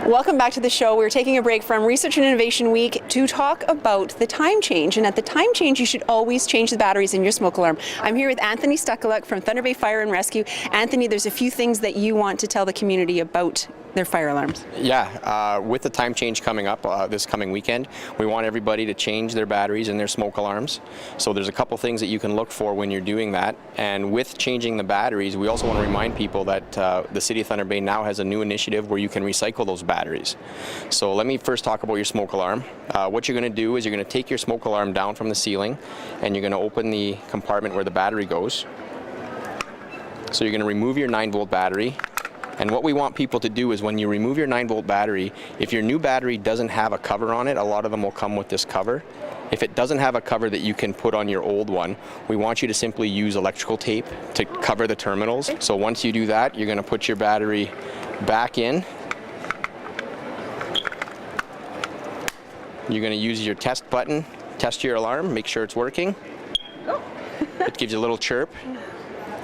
Welcome back to the show. We're taking a break from Research and Innovation Week to talk about the time change. And at the time change, you should always change the batteries in your smoke alarm. I'm here with Anthony Stuckaluk from Thunder Bay Fire and Rescue. Anthony, there's a few things that you want to tell the community about their fire alarms. Yeah, with the time change coming up this coming weekend, we want everybody to change their batteries in their smoke alarms. So there's a couple things that you can look for when you're doing that. And with changing the batteries, we also want to remind people that the City of Thunder Bay now has a new initiative where you can recycle those batteries. So let me first talk about your smoke alarm. What you're going to do is you're going to take your smoke alarm down from the ceiling and you're going to open the compartment where the battery goes. So you're going to remove your 9-volt battery. And what we want people to do is when you remove your 9-volt battery, if your new battery doesn't have a cover on it, a lot of them will come with this cover. If it doesn't have a cover that you can put on your old one, we want you to simply use electrical tape to cover the terminals. So once you do that, you're going to put your battery back in. You're going to use your test button, test your alarm, make sure it's working. It gives you a little chirp,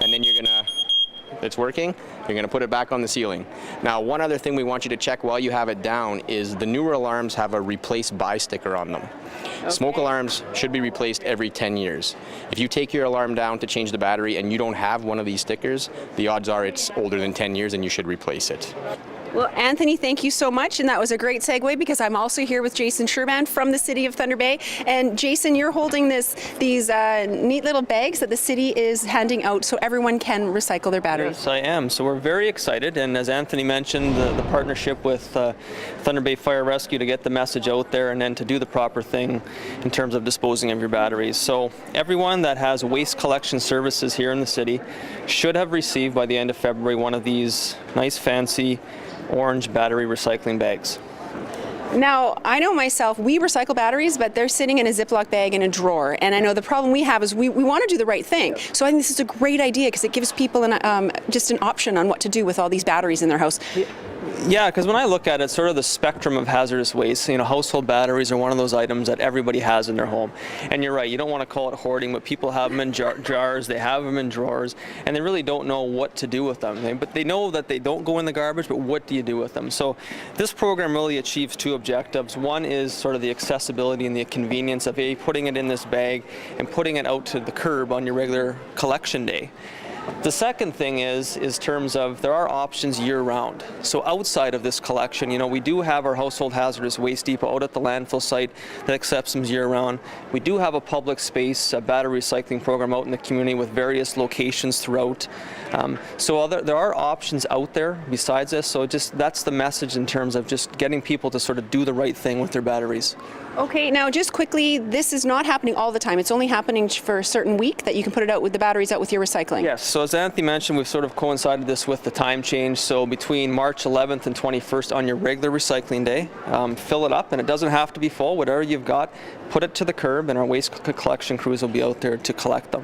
and then you're going to, it's working, you're going to put it back on the ceiling. Now, one other thing we want you to check while you have it down is the newer alarms have a replace by sticker on them. Okay. Smoke alarms should be replaced every 10 years. If you take your alarm down to change the battery and you don't have one of these stickers, the odds are it's older than 10 years and you should replace it. Well, Anthony, thank you so much, and that was a great segue because I'm also here with Jason Sherman from the City of Thunder Bay. And Jason, you're holding these neat little bags that the city is handing out so everyone can recycle their batteries. Yes, I am. So we're very excited, and as Anthony mentioned, the partnership with Thunder Bay Fire Rescue to get the message out there and then to do the proper thing in terms of disposing of your batteries. So everyone that has waste collection services here in the city should have received by the end of February one of these nice fancy orange battery recycling bags. Now, I know myself, we recycle batteries, but they're sitting in a Ziploc bag in a drawer. And I know the problem we have is we want to do the right thing. So I think this is a great idea because it gives people just an option on what to do with all these batteries in their house. Yeah, because when I look at it, sort of the spectrum of hazardous waste, household batteries are one of those items that everybody has in their home. And you're right, you don't want to call it hoarding, but people have them in jars, they have them in drawers, and they really don't know what to do with them. But they know that they don't go in the garbage, but what do you do with them? So this program really achieves two objectives. One is sort of the accessibility and the convenience of putting it in this bag and putting it out to the curb on your regular collection day. The second thing is terms of there are options year-round. So outside of this collection, we do have our household hazardous waste depot out at the landfill site that accepts them year-round. We do have a public space, a battery recycling program out in the community with various locations throughout. So there are options out there besides this. So that's the message in terms of just getting people to sort of do the right thing with their batteries. Okay, now just quickly, this is not happening all the time. It's only happening for a certain week that you can put it out with the batteries out with your recycling. Yes, so as Anthony mentioned, we've sort of coincided this with the time change. So between March 11th and 21st on your regular recycling day, fill it up, and it doesn't have to be full. Whatever you've got, put it to the curb, and our waste collection crews will be out there to collect them.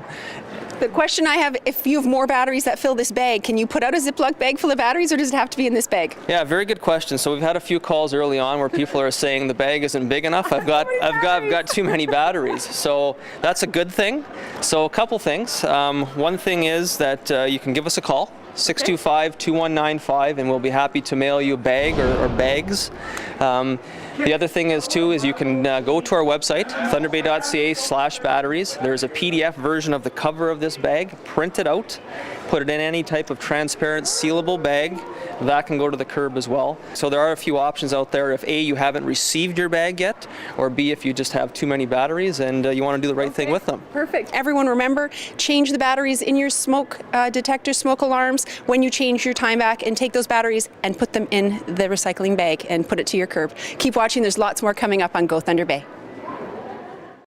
The question I have, if you have more batteries that fill this bag, can you put out a Ziploc bag full of batteries, or does it have to be in this bag? Yeah, very good question. So we've had a few calls early on where people are saying the bag isn't big enough. I've got too many batteries. So that's a good thing. So a couple things. One thing is that you can give us a call, 625-2195, and we'll be happy to mail you a bag or bags. The other thing is you can go to our website, thunderbay.ca/batteries. There's a PDF version of the cover of this bag. Print it out, put it in any type of transparent sealable bag. That can go to the curb as well. So there are a few options out there if A, you haven't received your bag yet, or B, if you just have too many batteries and you want to do the right thing with them. Perfect. Everyone remember, change the batteries in your smoke detector, smoke alarms when you change your time back, and take those batteries and put them in the recycling bag and put it to your curb. Keep watching. There's lots more coming up on Go Thunder Bay.